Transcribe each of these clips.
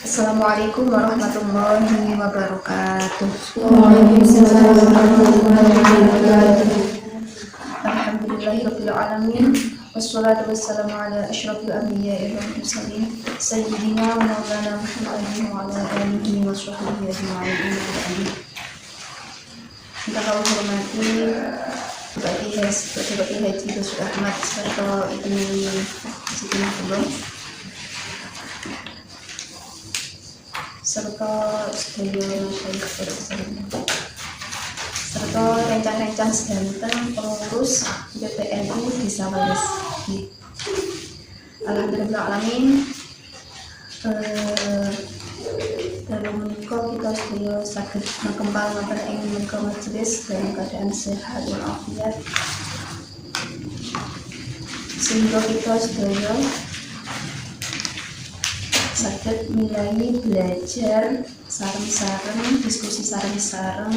Assalamualaikum warahmatullahi wabarakatuh. Waalaikumsalam warahmatullahi wabarakatuh. Alhamdulillahirabbil alamin. Wassalatu wassalamu ala asyrafil anbiya'i wal mursalin sayyidina wa maulana Muhammadin wa ala alihi wa sahbihi ajma'in. Kita kau hormati Bupati Haji Basuki Ahmad serta Ibu Siti Nurul serta sedaya masyarakat serta rencang-rencang sedanten pengurus BPNU di Sawales. Alhamdulillahirrahmanirrahim. Dalam menikah kita sedaya saged kembang ing menika majelis dalam keadaan sehat walafiat, sehingga kita sedaya saged mulai belajar sareng-sareng, diskusi sareng-sareng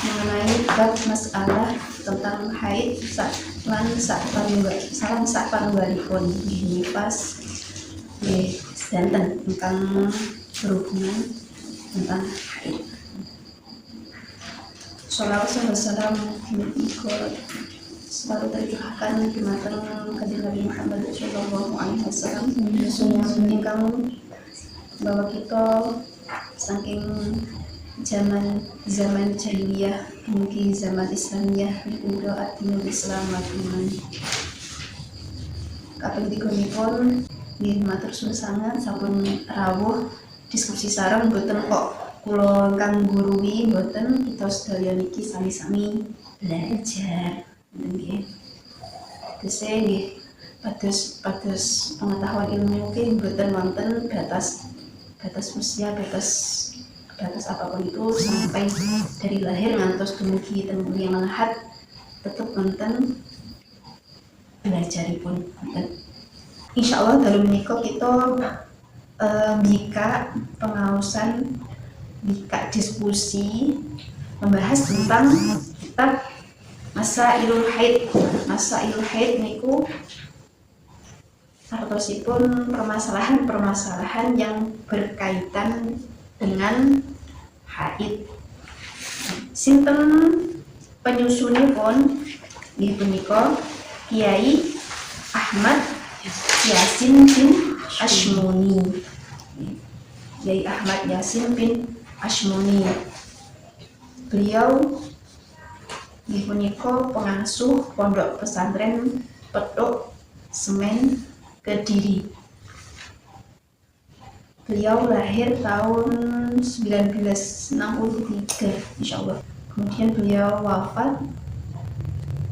mengenai bab masalah tentang haid lan sak panunggalipun nifas nggih sedanten ingkang berhubungan tentang haid. Shalawat wa salam selalu tercurahkan dumateng kanjeng Nabi Muhammad sallallahu alaihi wasallam ingkang bahwa kita saking zaman jahiliyah mugi zaman Islamiyah uga adinul Islam wa iman. Kaping 3 pun nggih matur suwun sanget sampun rawuh diskusi sareng mboten kok kula ingkang gurui mboten, kita sedaya niki sami-sami belajar nggih. Tegese nggih pados pengetahuan ilmu mungkin mboten wonten batas usia, batas apapun itu, sampai dari lahir ngantos dumugi teng yang lahat tetep wonten belajaripun wonten. Insyaallah dalam menika kita bika pengaosan, bika diskusi membahas tentang kitab Masailul Haid. Masailul Haid niku artosipun permasalahan-permasalahan yang berkaitan dengan haid. Sinten penyusunipun nggih punika Kiai Ahmad Yasin bin Ashmuni. Kiai Ahmad Yasin bin Ashmuni. Beliau nggih punika pengasuh Pondok Pesantren Petuk Semen Kediri. Beliau lahir tahun 1963 insyaallah. Kemudian beliau wafat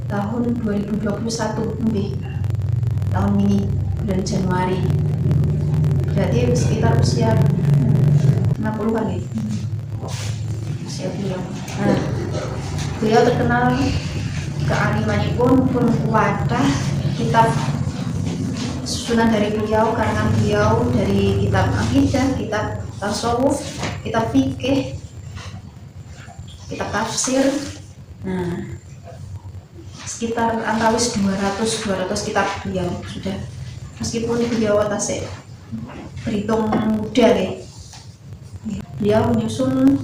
tahun 2021 tahun ini bulan Januari. Berarti sekitar usia 60-an ya usia beliau. Nah, beliau terkenal kealimanipun pun kuatah. Kitab susunan dari beliau, karangan beliau dari kitab akidah, kitab tasawuf, kitab fikih, kitab tafsir. Nah, sekitar antawis 200 kitab beliau sudah, meskipun beliau tasik berhitung muda ya. Beliau menyusun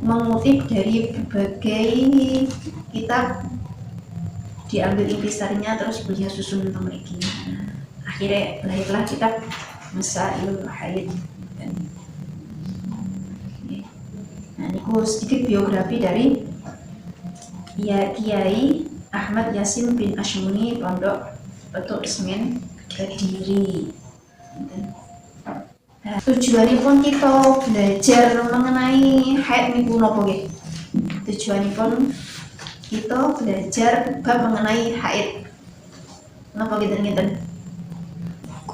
mengutip dari berbagai kitab, diambil intisarinya terus beliau susun tentang mereka. Akhirnya lahirlah kitab Masailul Haid. Nah, ini sedikit biografi dari Kiai Ahmad Yasin bin Ashmuni, Pondok Petuk Semen Kediri. Nah, tujuanipun kita belajar mengenai haid niku napa nggih? Tujuanipun kita belajar bab mengenai haid. Napa ngeten-ngeten?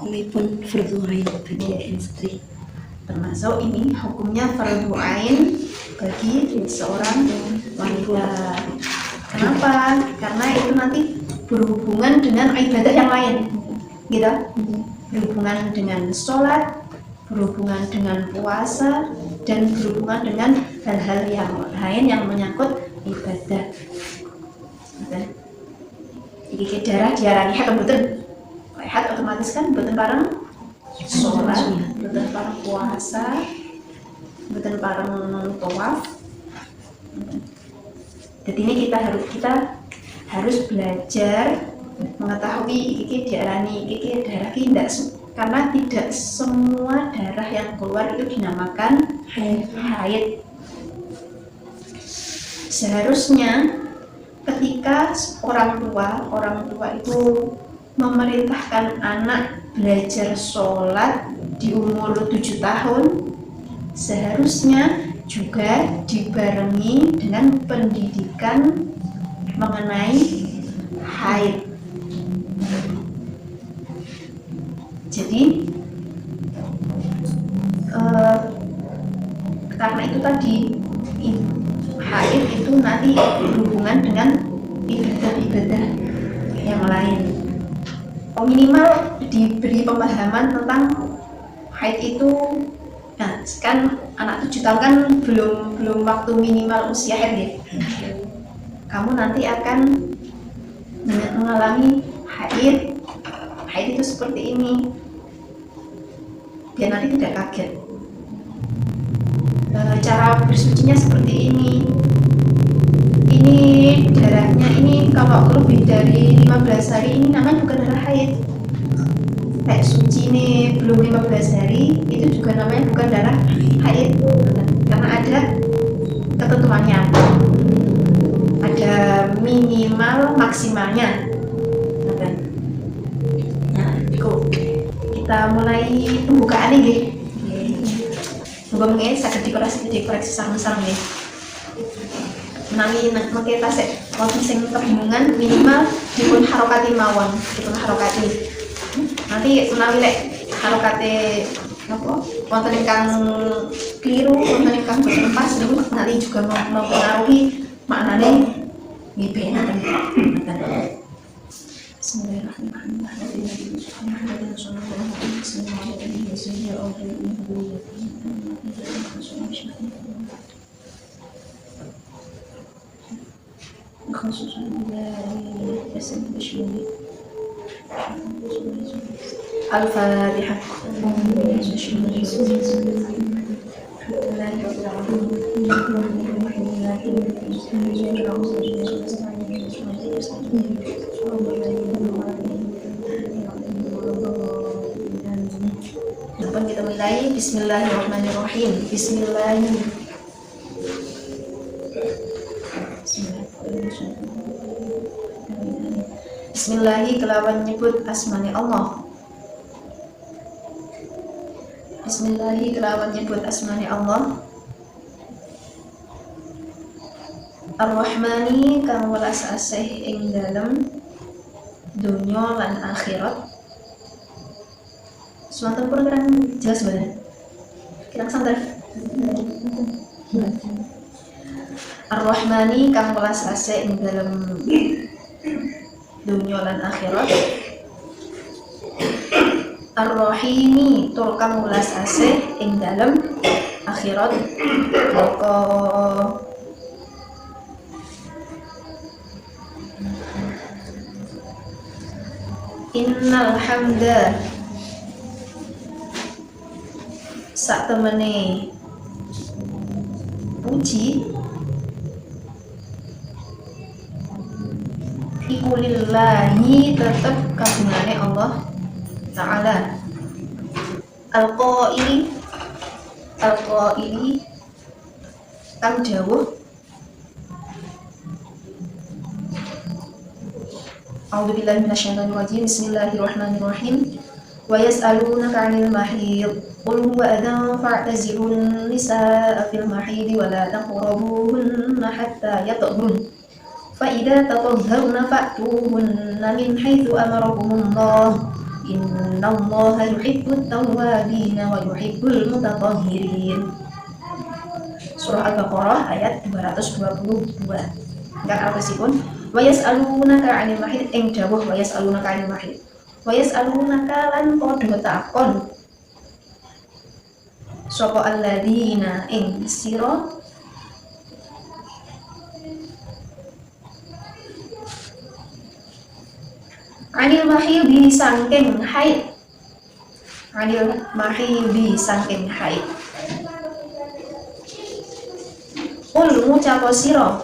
Hukumipun fardhu ain bagi istri. Termasuk ini hukumnya fardhu ain bagi seorang wanita. Kenapa? Karena itu nanti berhubungan dengan ibadah yang lain, gitu. Berhubungan dengan sholat, berhubungan dengan puasa, dan berhubungan dengan hal-hal yang lain yang menyangkut ibadah. Jadi darah diarani haid mboten. Haid otomatis kan mboten pareng sholat, mboten pareng puasa, mboten pareng tawaf. Jadi ini kita harus belajar mengetahui iki diarani iki darah iki karena tidak semua darah yang keluar itu dinamakan haid. Seharusnya ketika orang tua itu memerintahkan anak belajar sholat di umur 7 tahun, seharusnya juga dibarengi dengan pendidikan mengenai haid. Jadi karena itu tadi haid itu nanti berhubungan dengan ibadah-ibadah yang lain. Minimal diberi pemahaman tentang haid itu. Nah, kan anak 7 tahun kan belum waktu minimal usia haid ya. Kamu nanti akan mengalami haid itu seperti ini, biar nanti tidak kaget. Cara bersucinya seperti ini darahnya ini kalau lebih dari 15 hari ini namanya bukan darah haid. Kayak suci nih belum 15 hari itu juga namanya bukan darah haid, karena ada ketentuannya, ada minimal maksimalnya. Nah, kita mulai pembukaan ini. Moga mengenai saged dikoreksi sareng-sareng nggih. Menawi mengke tasik wonten sing kebingungan minimal dipun harokati mawon, dipun harokati. Nanti menawi lek harokate napa wonten ingkang keliru, wonten ingkang boten pas niku nanti juga mempengaruhi maknane nggih benaten. Bismillahirrahmanirrahim. Al-Fatihah. Dapat kita mulai. Bismillahirrahmanirrahim. Bismillahi kelawan nyebut asmane Allah. Bismillahi kelawan nyebut asmane Allah. Ar-Rahmani kang welas asih ing dalem dunya lan akhirat. Suatu pun kurang jelas banget. Kirang santai. Ar-Rahmani kang welas asih ing dalem dunya lan akhirat. Ar-Rahimi tur kang welas asih ing dalem akhirat. Innal hamda sak temene puji iku lillahi tetep kagungane Allah Ta'ala. Al-Qaili kang dawuh A'udzubillahi minasyaitonir rajim. Bismillahirrahmanirrahim. Wa yas'alunaka 'anil mahid qul huwa adhan fa'tazilun nisaa fil mahid wa la taqrabuhunna hatta yatahurun fa idza tatahharna fa'tuhunna min haitsu amarakumullah innallaha yuhibbut tawwabin wa yuhibbul mutatahhirin. Surah Al-Baqarah ayat 222. Enggak apa sih pun. Wa yas'alunaka 'anil mahid ing dawuh wa yas'alunaka 'anil mahid. Wa yas'alunaka lan padha takon sapa alladzina ing sira anil mahid saking haid anil mahidi saking haid. Kul ngucapo sira,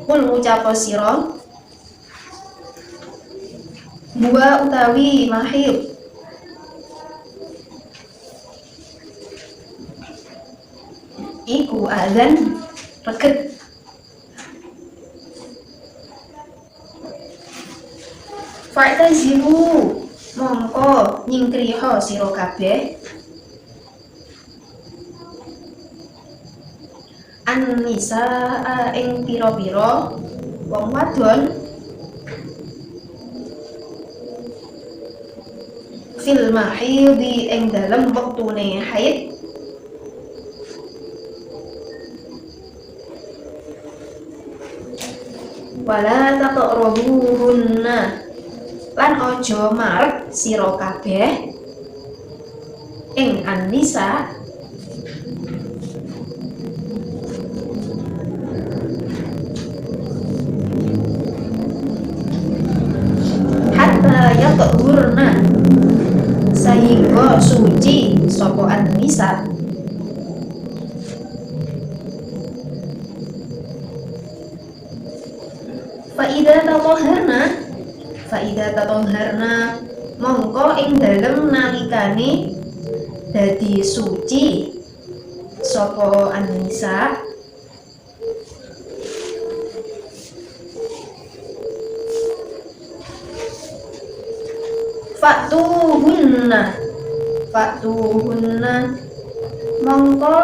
kul ngucapo sira, huwa utawi mahid iku adzan reget. Fa'tazilu mongko nyingkriha sira kabeh an-nisa ing pira-pira wong wadon fil mahidi ing dalem wektune haid wala taqrabuhunna lan aja marep sira kabeh ing an-nisa hatta yatahurna sehingga suci sapa an-nisa Fa'idha tatoharna mongko ing dalem nalikane dadi suci sapa an-nisa Fa'tuhunna mongko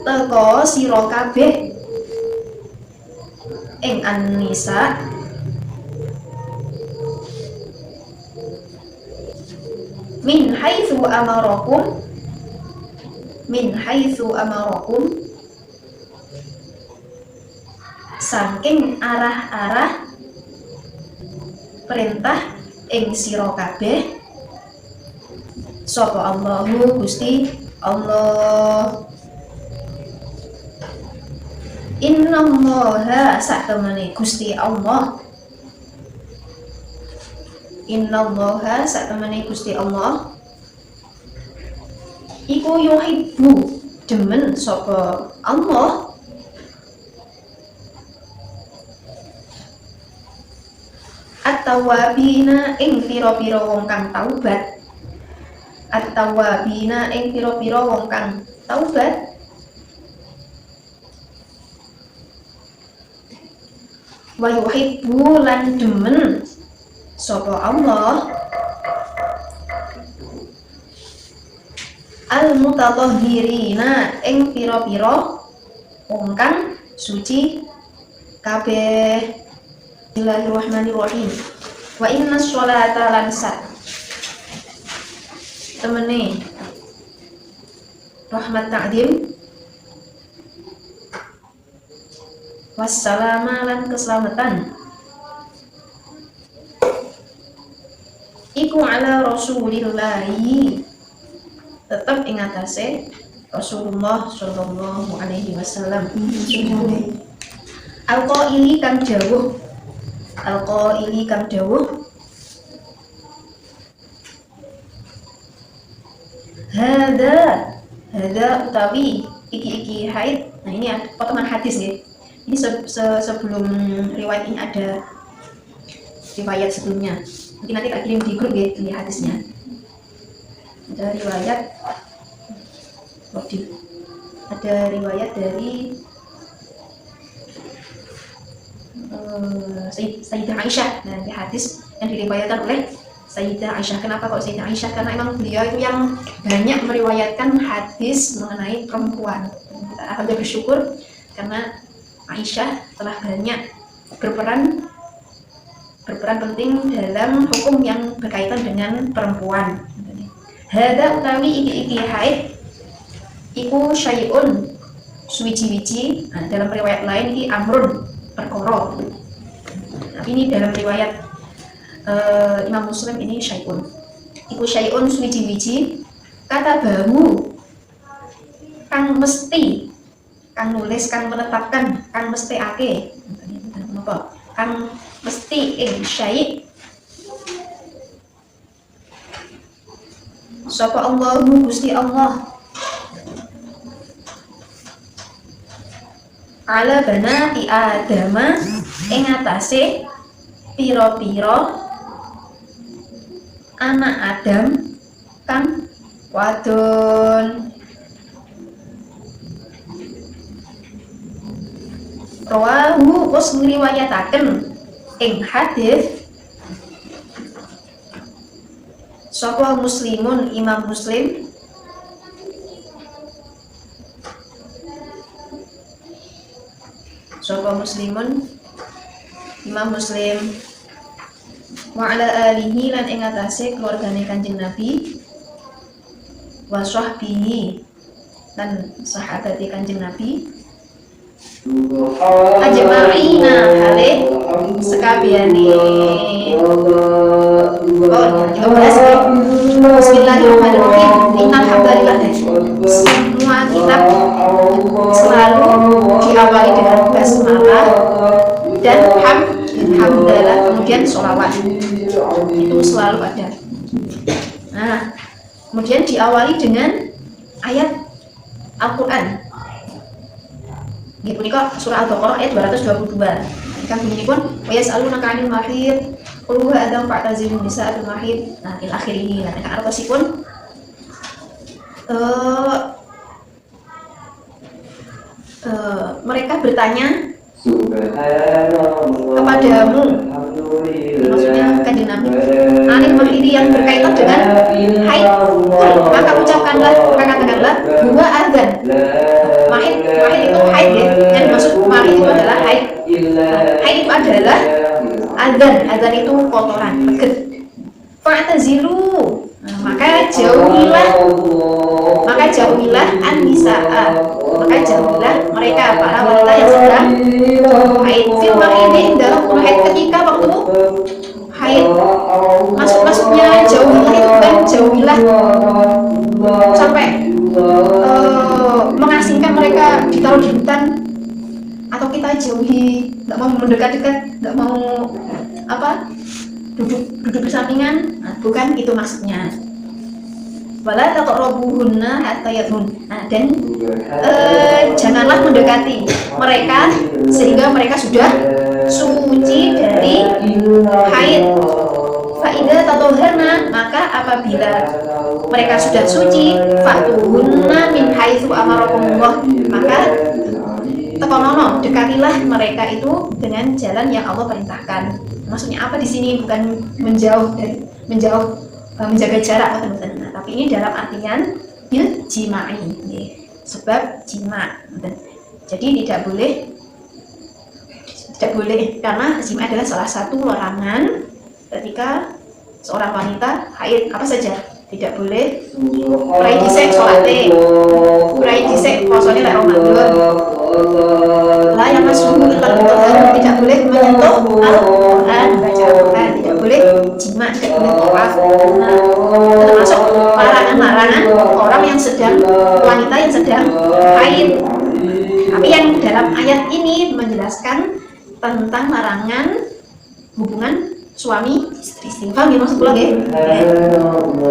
teka sira kabeh ing an-nisa min haitsu amarakum saking arah-arah perintah ing sira kabeh sapa Allahu Gusti Allah. Innallaha satemene Gusti Allah, innallaha satemene Gusti Allah iku yuhibbu demen sapa Allah at-tawwabina ing pira-pira wong kang taubat, at-tawwabina ing pira-pira wong kang taubat wa yuhibbu lan demen sapa Allah al-mutatahhirina ing pira-pira wong kang suci kabeh. Bismillahirrahmanirrahim. Wa inna sholata lan sak temene rahmat ta'dim wassalama lan keselamatan iku ala rasulillahi tetep ing atase Rasulullah sallallahu alaihi wasallam al-qaili kang dawuh hada utawi iki haid. Nah ini ada potongan hadis nggih. Ini sebelum riwayat ini ada riwayat sebelumnya. Mungkin nanti tak kirim di grup ya ini hadisnya. Ada riwayat dari Sayyidah Aisyah. Nah, di hadis yang diriwayatkan oleh Sayyidah Aisyah. Kenapa kok Sayyidah Aisyah? Karena emang beliau itu yang banyak meriwayatkan hadis mengenai perempuan. Kita alhamdulillah bersyukur karena Aisyah telah banyak berperan penting dalam hukum yang berkaitan dengan perempuan. Hada utawi iki haid iku syai'un suwiji-wiji. Nah, dalam riwayat lain iki amrun perkara. Tapi ini dalam riwayat Imam Muslim ini syai'un. Iku syai'un suwiji-wiji kata bahu kang mesti, kang nulis, kang menetapkan, kang mesti ake. Kang mesti ing syai' sapa Allahu Gusti Allah ala banati Adama ing atase pira-pira anak Adam kang wadon. Rawahu us ngriwayataken ing hadis sapa Muslimun Imam Muslim Imam Muslim wa ala alihi lan ing atase keluargane Kanjeng Nabi wa sahbihi lan sahabate Kanjeng Nabi ajma'ina hale sekabehane. Kita bahas ya. Bismillahirrahmanirrahim. Innal hamdalillah. Semua kitab selalu diawali dengan basmalah dan hamdalah, kemudian sholawat. Itu selalu ada. Nah, kemudian diawali dengan ayat Al-Quran. Ini punika surah Al-Baqarah ayat 222. Kan bunyi pun wa yas'alunaka 'anil mahid qul huwa adzan fa'tazilun nisa'al mahid. Nah, ila akhirih. Nah, kan artosipun mereka bertanya kepadamu, maksudnya Kanjeng Nabi, anil mahidi yang berkaitan dengan haid, maka ucapkanlah, maka katakanlah huwa adzan. Mahid itu haid ya, yang dimaksud mahid itu adalah haid. Haid itu adalah adzan itu kotoran, peget. Fa'tazilu, maka jauhilah an-nisaa, maka jauhilah mereka para wanita yang sedang haid. Fil mahidi dalam haid, ketika waktu haid. Maksudnya jauhilah itu bukan jauhilah sampai mengasingkan mereka, ditaruh di hutan, atau kita jauhi, nggak mau mendekat-dekat, nggak mau duduk bersampingan. Nah, bukan itu maksudnya. Wala taqrabuhunna hatta yatun. Nah, dan janganlah mendekati mereka sehingga mereka sudah suci dari haid. Fa idza tatahharna, maka apabila mereka sudah suci, fatuhunna min haitsu amarakumullah, maka tekonono dekatilah mereka itu dengan jalan yang Allah perintahkan. Maksudnya apa di sini? Bukan menjaga jarak, nah, tapi ini dalam artian bil jima'i, sebab jima. Jadi tidak boleh karena jima adalah salah satu larangan ketika seorang wanita haid. Apa saja? Tidak boleh urai disek sholate, urai disek posone lek Ramadan. La yang masuk tidak boleh menyentuh Al-Quran, baca Al-Quran, tidak boleh jima, tidak boleh tawaf. Nah, termasuk larangan-larangan orang yang sedang, wanita yang sedang haid. Tapi yang dalam ayat ini menjelaskan tentang larangan hubungan suami istri. Paham ya maksud pulang ya?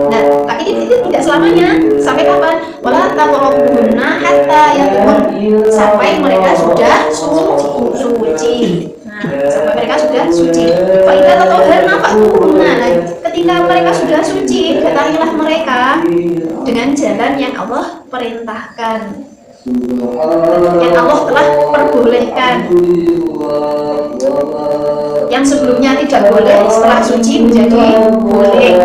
Nah, tapi ini tidak selamanya. Sampai kapan? Wala taqrabuhunna hatta yatahharna, sampai mereka sudah suci. Nah, sampai mereka sudah suci. Fa idza tatahharna fa'tuhunna. Nah, ketika mereka sudah suci, datangilah mereka dengan jalan yang Allah perintahkan, yang Allah telah perbolehkan. Yang sebelumnya tidak boleh, setelah suci menjadi boleh.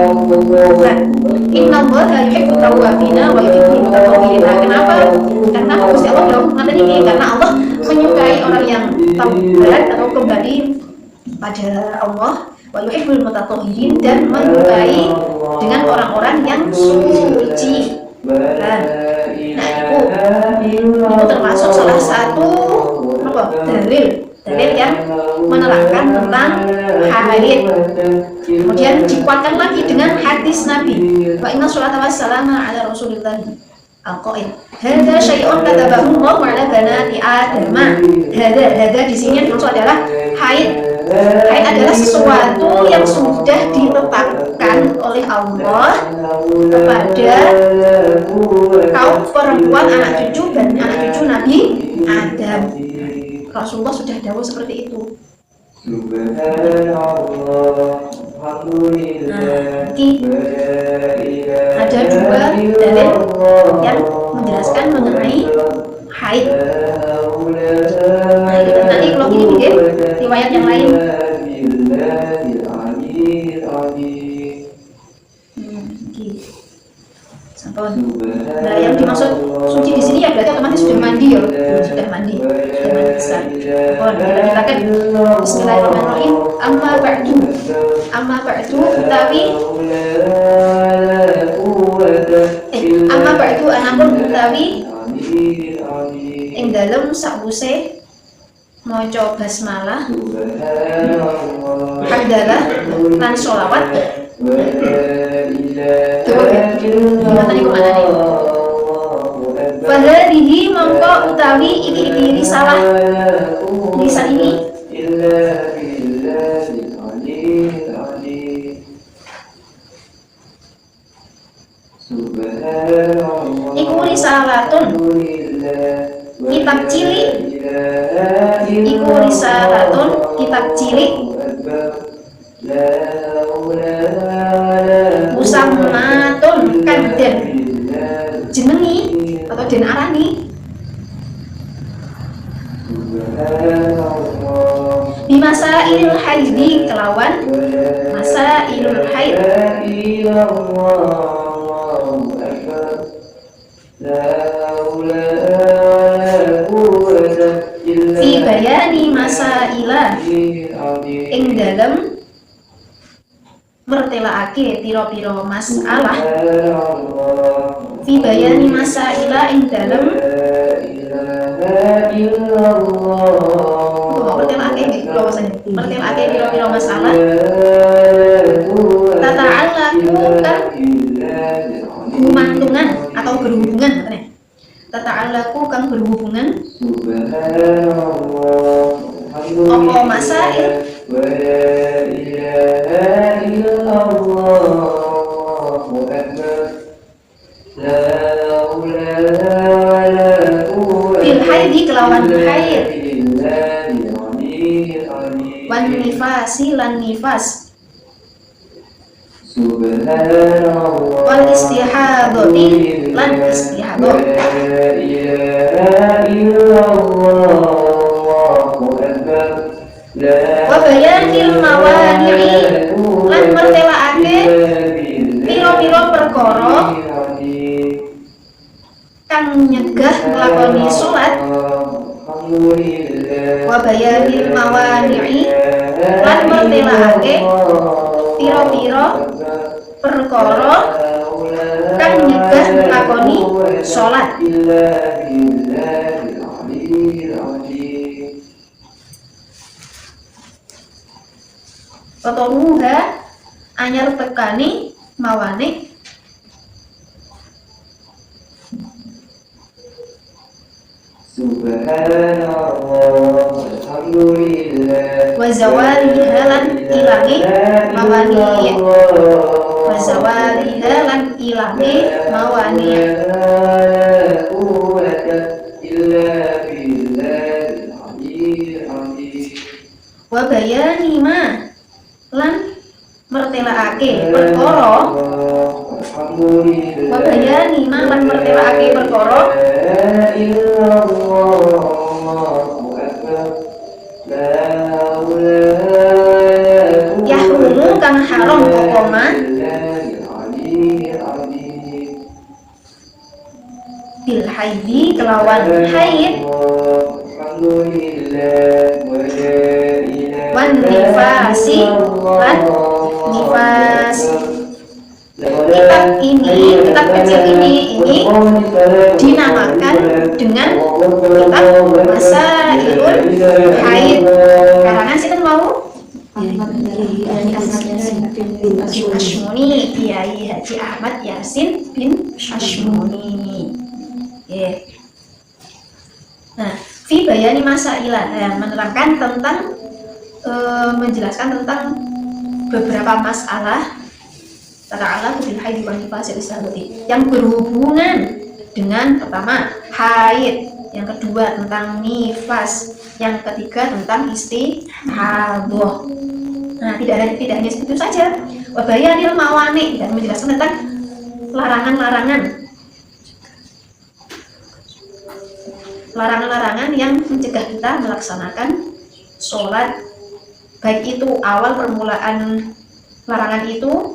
Innallaha yuhibbut tawwabina wa yuhibbul mutatahhirin. Kenapa? Karena Gusti Allah bilang ngaten ini, karena Allah menyukai orang yang taubat atau kembali pada Allah, wa yuhibbul mutatahhirin, dan menyukai dengan orang-orang yang suci. Nah, itu termasuk salah satu dalil yang menerangkan tentang haid. Kemudian dikuatkan lagi dengan hadis Nabi, wa inna sholata wassalama ala Rasulillah al-qail hadza syai'un katabahu Allah ala banati Adam. Hadza di sini yang dimaksud adalah haid. Haid adalah sesuatu yang sudah ditetapkan oleh Allah kepada kaum perempuan anak cucu dan anak cucu Nabi Adam. Rasulullah sudah dawuh seperti itu. Ada dua dalil yang menjelaskan mengenai haid. Nah, itu nanti kalau gini bikin riwayat yang lain. Sampun. Nah, yang dimaksud suci di sini ya berarti otomatis sudah mandi ya, sudah mandi besar. Oh, kita kan Bismillahirrahmanirrahim. Amma ba'du utawi amma ba'du anapun utawi ing dalem sakwuse maca basmalah, hamdalah lan sholawat. Gimana nih kemana nih? Fahadihi mongko utawi iki risalah lisan ini iku risalatun kitab cilik, iku risalatun kitab cilik musammatun kan den jenengi atau den arani bimasailul haidi kelawan masailul haid fi bayani masailah ing dalem mertelaake piro-piro masalah fi bayani masailah ing dalem mertelaake piro-piro masalah tata'allaku kan gumantungan atau berhubungan katanya. Tata'allaku kang berhubungan apa masail bil haidi kelawan haid wan nifasi lan nifas wal istihadati lan istihadah wa bayanil mawani'i lan mertelaake piro-piro perkara kang nyegah nglakoni salat wa bayanil mawani'i lan mertelaake piro-piro perkara kang nyegah nglakoni salat Potomuha anyar tekani mawane wa zawaliha lan ilangi mawani wa zawaliha lan ilangi mawani wa bayani ma lan mertelaake perkara wa bayani ma lan mertelaake perkara yahrumu kang haram pokoma bil haidi kelawan haid wan nifasi lan nifas. Kitab kecil ini dinamakan dengan kitab Masailul Haid karangan sinten wau? Ashmuni, Kiai Haji Ahmad Yasin bin Ashmuni. Nah, fi bayani masailah menerangkan tentang menjelaskan tentang beberapa masalah ta'ala bil haid wal nifas yang berhubungan dengan pertama haid, yang kedua tentang nifas, yang ketiga tentang istihadah. Nah, tidak hanya seperti itu saja. Wa bayanil mawani, dan menjelaskan tentang larangan-larangan yang mencegah kita melaksanakan sholat, baik itu awal permulaan larangan itu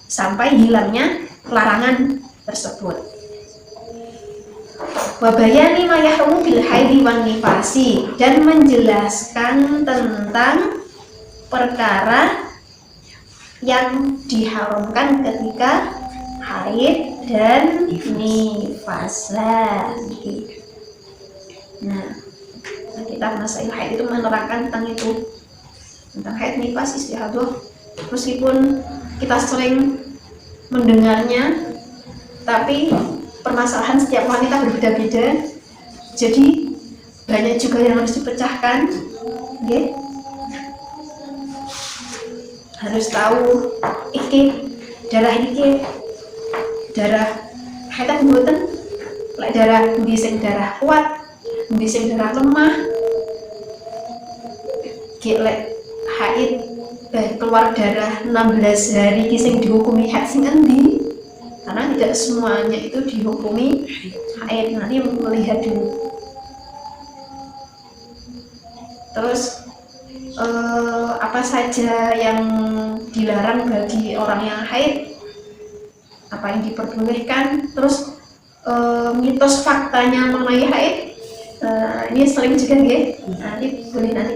sampai hilangnya larangan tersebut. Wabayani ma yahrumu bil haidi wan nifasi, dan menjelaskan tentang perkara yang diharamkan ketika haid dan nifas. Nah, kita masalah haid itu menerangkan tentang itu, tentang haid, nifas, istihadah. Meskipun kita sering mendengarnya, tapi permasalahan setiap wanita berbeda-beda, jadi banyak juga yang harus dipecahkan. Harus tahu darah haid mboten, lek darah sing darah kuat, sing darah lemah, lek haid keluar darah 16 hari sing dihukumi haid sing endi, karena tidak semuanya itu dihukumi haid. Nanti melihat dulu. Terus apa saja yang dilarang bagi orang yang haid, apa yang diperbolehkan, terus mitos faktanya mengenai haid, ini sering juga ya. Nanti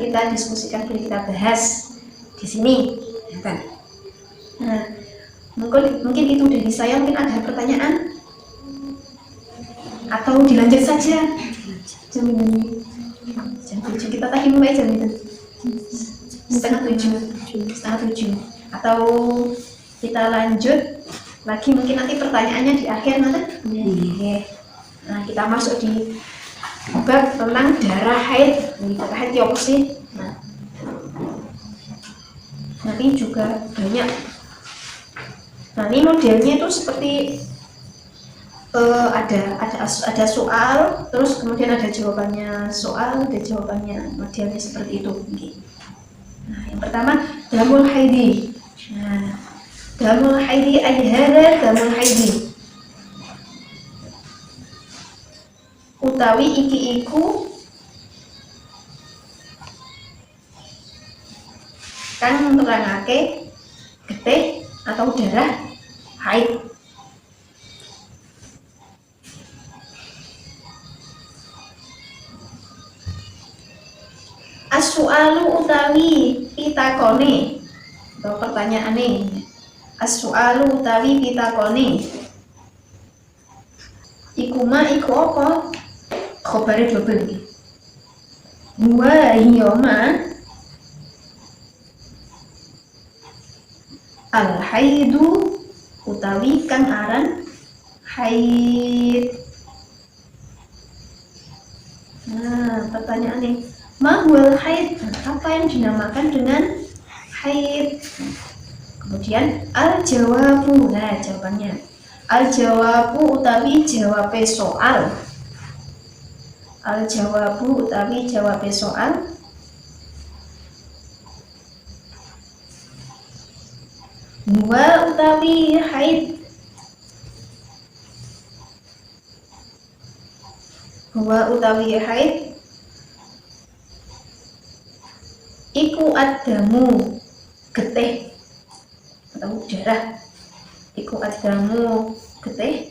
kita diskusikan, boleh kita bahas di sini. Nah, mungkin itu dari saya. Mungkin ada pertanyaan atau dilanjut saja? Jam 7 kita tadi mulai jam itu setengah tujuh, atau kita lanjut lagi, mungkin nanti pertanyaannya di akhir nanti. Nah, kita masuk di bab tentang darah haid. Darah haid ya apa sih? Nah, nanti juga banyak. Nah, ini modelnya itu seperti ada soal, terus kemudian ada jawabannya soal, ada jawabannya, modelnya seperti itu. Nah, yang pertama damul haidi. Nah, damul haidi ayhara damul haidi, utawi iki iku kang nerangake getih atau darah haid. As-su'alu utawi pitakone atau pertanyaane. As-su'alu utawi pitakone iku apa? Khobare double iki. Wa hiyoma al-haidu utawi kang aran haid. Nah, pertanyaane, mahwal haid, apa yang dinamakan dengan haid? Kemudian al-jawabu, nah jawabannya, al-jawabu utawi jawabe soal. Al-jawabu utawi jawabe soal huwa utawi haid. Huwa utawi haid iku adamu getih atau darah. Iku adamu getih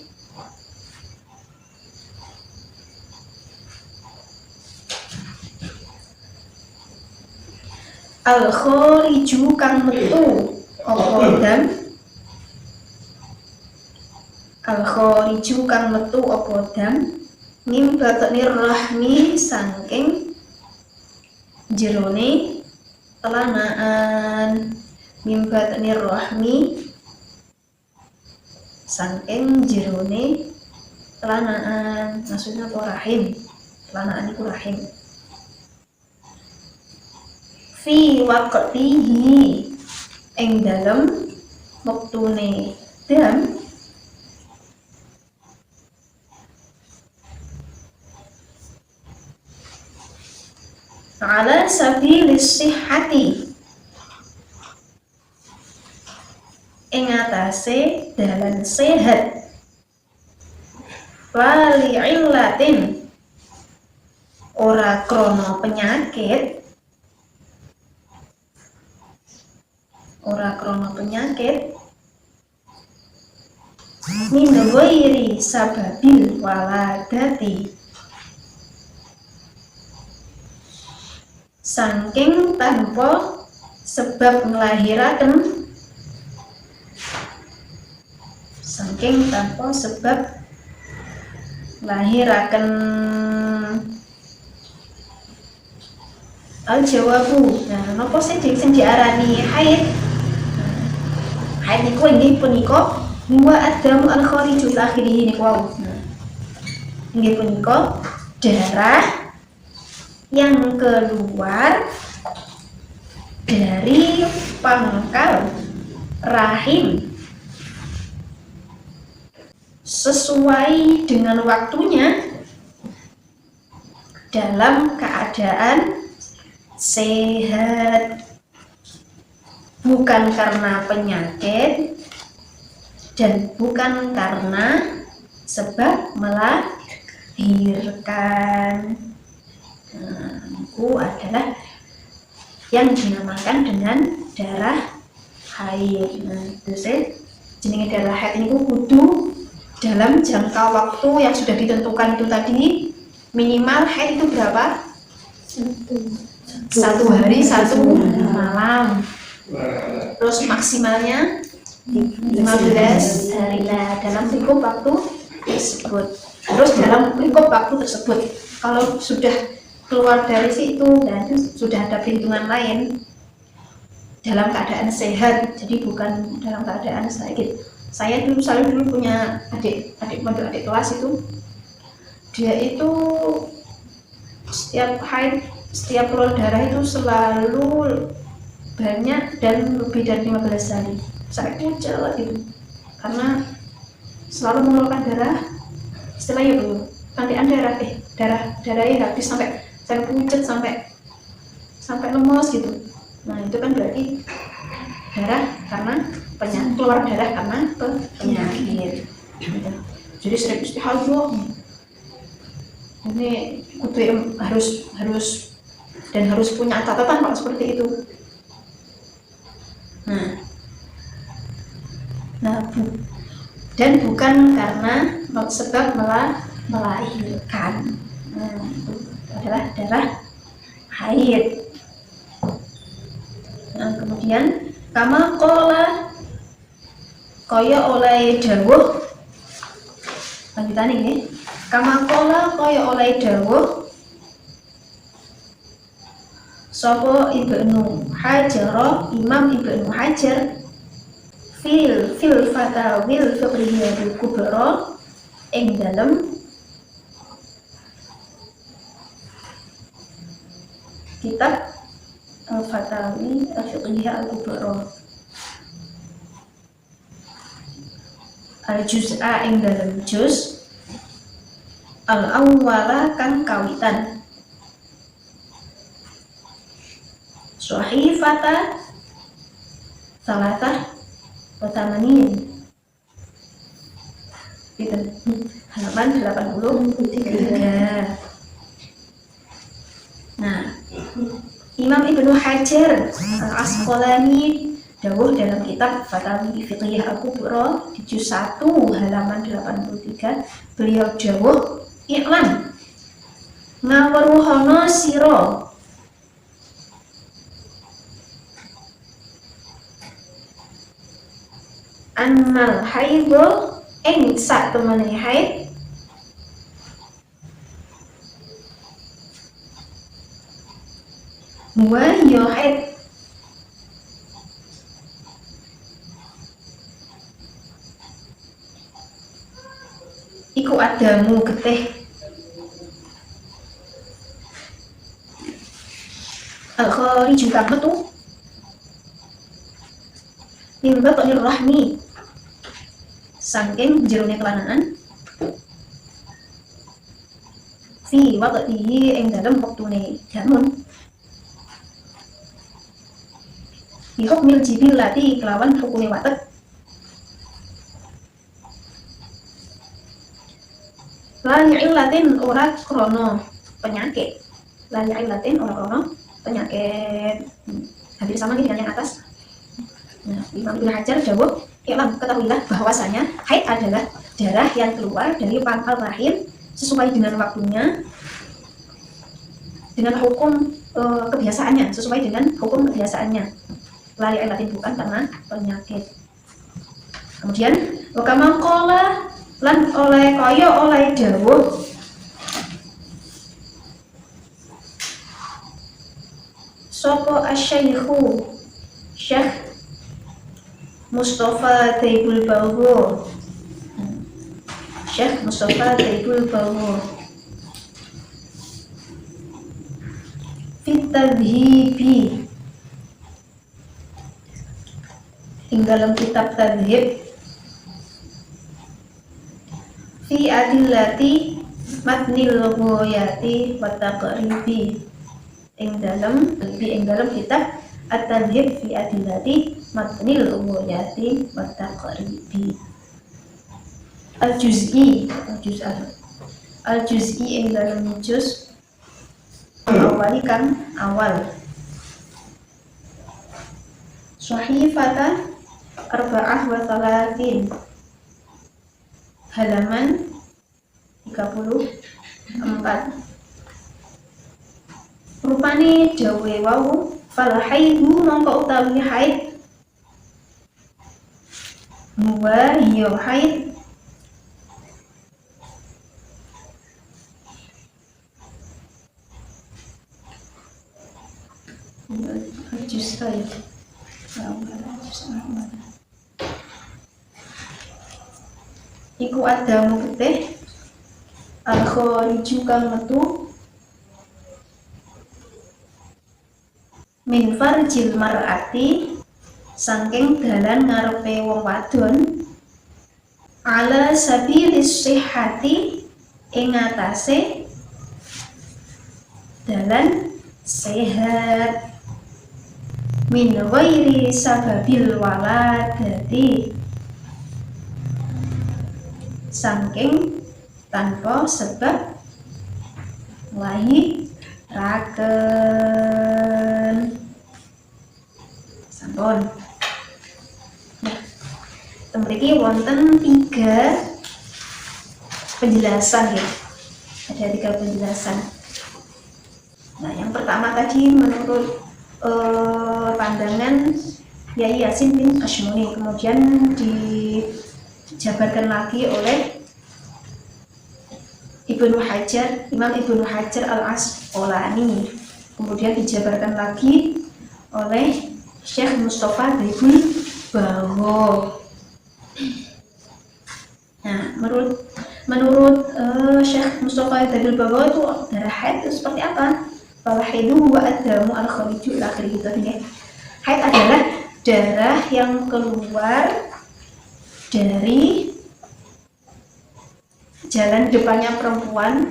al-khariju kang metu apa dam. Al-khariju kang metu apa dam mim batnir rahmi saking jerone telanaan. Mim batnir rahmi saking jerone telanaan, maksudnya apa? Rahim. Telanaan itu rahim. fi waqtihi ing dalem wektune dam ala sabilis sihhati ing atase dalan sehat wali illatin ora krono penyakit min ghairi sababil waladati saking tanpa sebab nglahiraken al jawabu. Nah, napa sing diarani haid? Haid niku inggih punika huwa adamu al khariju akhirih niku wau. Inggih punika darah yang keluar dari pangkal rahim sesuai dengan waktunya dalam keadaan sehat, bukan karena penyakit dan bukan karena sebab melahirkan. Nah, itu adalah yang dinamakan dengan darah haid. Nah, itu jenenge darah haid ini kudu dalam jangka waktu yang sudah ditentukan itu tadi. Minimal haid itu berapa? Satu hari satu malam. Terus maksimalnya 15 hari dalam lingkup waktu tersebut. Terus dalam lingkup waktu tersebut, kalau sudah keluar dari situ dan sudah ada perhitungan lain dalam keadaan sehat, jadi bukan dalam keadaan sakit. Saya dulu punya adik kelas itu, dia itu setiap haid, setiap keluar darah itu selalu banyak dan lebih dari 15 hari sampai kucel gitu, karena selalu mengeluarkan darah, istilahnya belum kandian darahnya habis sampai pucet sampai lemes gitu. Nah, itu kan berarti darah karena penyakit, keluar darah karena penyakit gitu. Jadi sering istihadah ini kudu harus punya catatan kalau seperti itu. Dan bukan karena sebab melahirkan. Nah, itu adalah darah haid. Nah, kemudian kama qala kaya oleh dawuh lanjutan ini, kama qala kaya oleh dawuh sapa Ibnu Hajar, Imam Ibnu Hajar fil fatawil fiqhiyyatul kubra ing dalem kitab Al-Fatawi Al-Fiqhiyah Al-Kubra Al-Juz'a ing dalem juz Al-Awwala kang kawitan Sahifata Salatah Watamanin halaman 83. Nah, Imam Ibnu Hajar Al-Asqalani dawuh dalam kitab Fatawi Fiqhiyah Al-Kubra di juz 1 halaman 83, beliau dawuh iklan ngawruhono sira annal haidho ing sak temene haid wa yo haid iku adamu getih al al-khariju kang metu min batnir rahmi saking jerone kelanangan fi waqtihi ing dalem wektune jamun bi hukmil jibillati kelawan hukume watek lan illatin ora krono penyakit lan illatin ora krono penyakit. Hampir sama dengan yang atas. Nah, Imam Ibnu Hajar jawab, "Iklam, ketahuilah bahwasanya haid adalah darah yang keluar dari pangkal rahim sesuai dengan waktunya, dengan hukum kebiasaannya, sesuai dengan hukum kebiasaannya. Lari ilatin bukan karena penyakit." Kemudian, wakama kola lan oleh kaya oleh dawuh sopo asyaikhu Syekh Mustafa Taibul Bawur, Syekh Mustafa Taibul Bawur fit tadhibi ing dalam kitab tadhib fi adillati matnil ghoyati wa taqribi ing dalam kitab at-tadhib fi adillati matnil ghoyati wa taqribi al-juz'i ing dalam juz awali kan awal sahifatan arba'ah wa thalathin halaman 34. Rupane dawe wau fal haidu mongko utawi haid huwa ya haid iku adamu getih al-khariju kang metu min farjil mar'ati saking dalan ngarepe wong wadon ala sabilis sihhati ing atase dalan sehat min ghairi sababil waladati saking tanpa sebab lahiraken sampun. Nah, mriki wonten 3 penjelasan ya. Ada 3 penjelasan. Nah, yang pertama tadi menurut pandangan Yai Yasin bin Ashmuni, kemudian dijabarkan lagi oleh Imam Ibnu Hajar Al-Asqalani, kemudian dijabarkan lagi oleh Syekh Mustafa Taibul Bawur. Nah, menurut Syekh Mustafa Taibul Bawur itu darah haid itu seperti apa? Fal haidu huwa adamu al-khariju ila akhirih gitu ya. Haid adalah darah yang keluar dari jalan depannya perempuan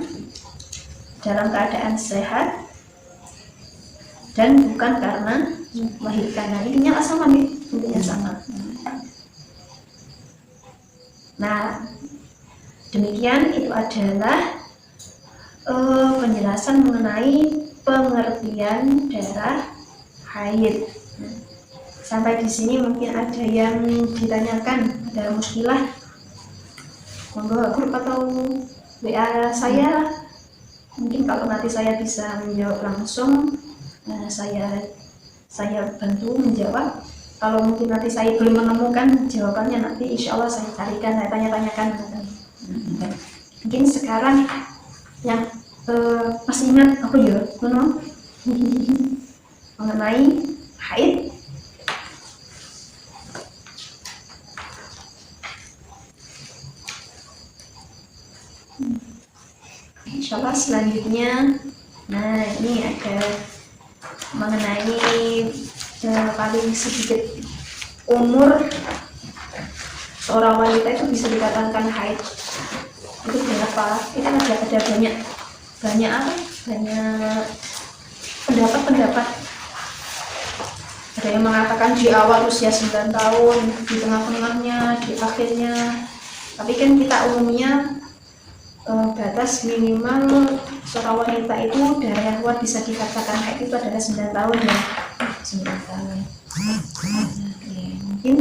dalam keadaan sehat dan bukan karena melahirkan. Nah, intinya sama nih, intinya sama. Nah, demikian itu adalah penjelasan mengenai pengertian darah haid. Sampai di sini mungkin ada yang ditanyakan, ada muskilah, monggo grup atau WA saya. Mungkin kalau nanti saya bisa menjawab langsung, saya bantu menjawab. Kalau mungkin nanti saya belum menemukan jawabannya, nanti insya Allah saya carikan, saya tanya-tanyakan. Mungkin sekarang yang masih ingat apa ya, mengenai haid. Insya Allah selanjutnya, nah ini ada mengenai paling sedikit umur seorang wanita itu bisa dikatakan haid itu berapa? Itu kan ada banyak pendapat. Ada yang mengatakan di awal usia 9 tahun, di tengah-tengahnya, di akhirnya. Tapi kan kita umumnya batas minimal seorang wanita itu darah yang kuat bisa dikatakan haid itu adalah 9 tahun ya. 9 tahun. Oke, mungkin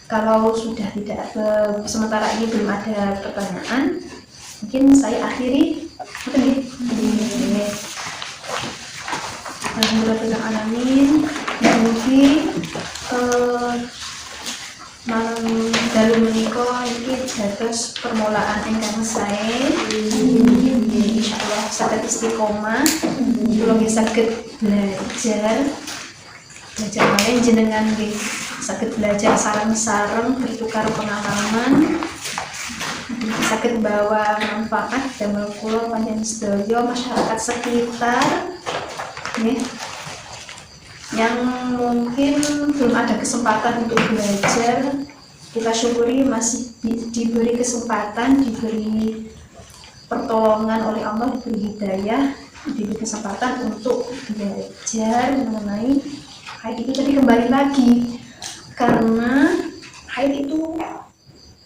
kalau sudah tidak sementara ini belum ada pertanyaan, mungkin saya akhiri. Alhamdulillahirrahmanirrahim. Mugi malam dalu menika iki dados permulaan ingkang sae. Insyaallah saged istiqomah, kula saged belajar malih jenengan nggih saged belajar sareng-sareng bertukar pengalaman, saged bawa manfaat damel kula panjenengan sedaya masyarakat sekitar nggih yang mungkin belum ada kesempatan untuk belajar. Kita syukuri masih diberi kesempatan, diberi pertolongan oleh Allah, diberi hidayah, diberi kesempatan untuk belajar mengenai haid itu. Tadi kembali lagi karena haid itu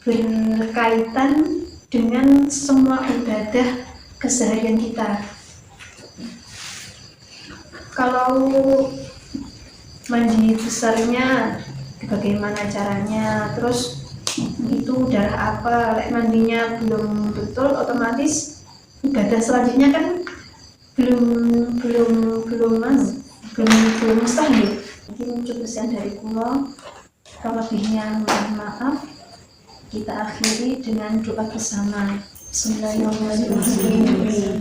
berkaitan dengan semua ibadah keseharian kita. Kalau mandi besarnya bagaimana caranya, terus itu darah apa, lek mandinya belum betul otomatis ibadah selanjutnya kan belum mustahil. Mungkin cukup sekian dari kula, lebihnya mohon maaf. Kita akhiri dengan doa bersama. Bismillahirrahmanirrahim.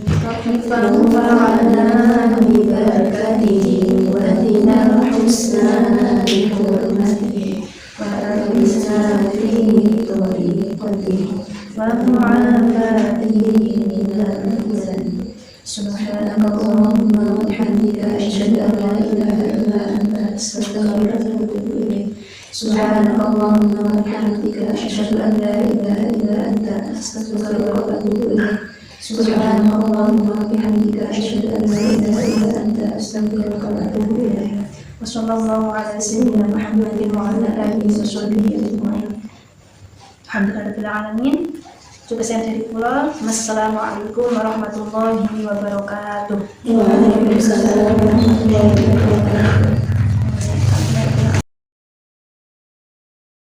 Rabbana bi barakatihi wa atina husna bi hurmatihi wa arisna fi tariqatihi wa mu'afatihi minal mizan. Subhanakallahumma wa bihamdika asyhadu an la ilaha illa anta astaghfiruka wa atubu ilaik. Subhanakallahumma wa bihamdika asyhadu an la ilaha illa anta astaghfiruka wa atubu ilaik. Subhanakallahumma wa bihamdika asyhadu an la ilaha illa anta astaghfiruka wa atubu ilaik. Wa sallallahu ala sayyidina Muhammadin wa ala alihi wa sahbihi ajma'in. Alhamdulillahirabbil alamin. Cukup sekian dari kula. Wassalamualaikum warahmatullahi wabarakatuh. Waalaikumsalam warahmatullahi wabarakatuh.